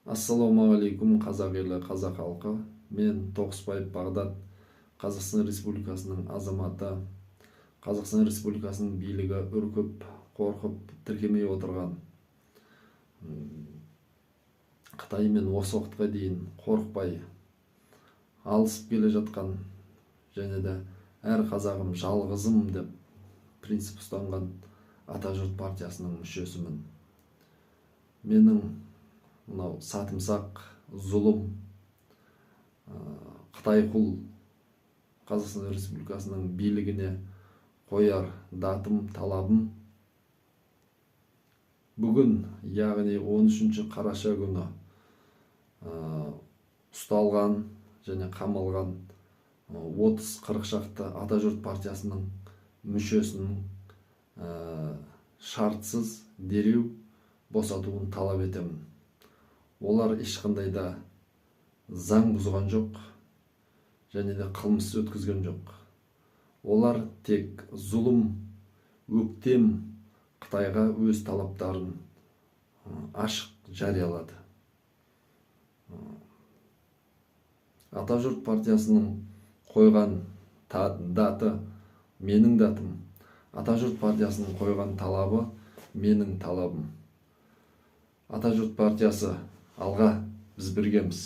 Ассалаумағалейкум қазақ елі, қазақ халқы. Мен Тоқысбаев Бағдат, Қазақстан Республикасының азаматы. Қазақстан Республикасының билігі үркіп, қорқып, тіркемей отырған Қытаймен осы уақытқа дейін қорықпай алысып келе жатқан және де әр қазағым жалғызым деп принцип ұстанған Атажұрт партиясының мүшесімін. Менің мынау сатымсақ, зұлым, Қытай құл Қазақстан Республикасының билігіне қояр датым, талабым бүгін, яғни 13 қараша күні ұсталған және қамалған 30-40 шақты Атажұрт партиясының мүшесінің шартсыз дереу босатуын талап етемін. Олар ешқандай да заң бұзған жоқ және де қылмыс өткізген жоқ. Олар тек зұлым, өктем Қытайға өз талаптарын ашық жариялады. Атажұрт партиясының қойған даты менің датым, Атажұрт партиясының қойған талабы менің талабым. Атажұрт партиясы алға, біз біргеміз.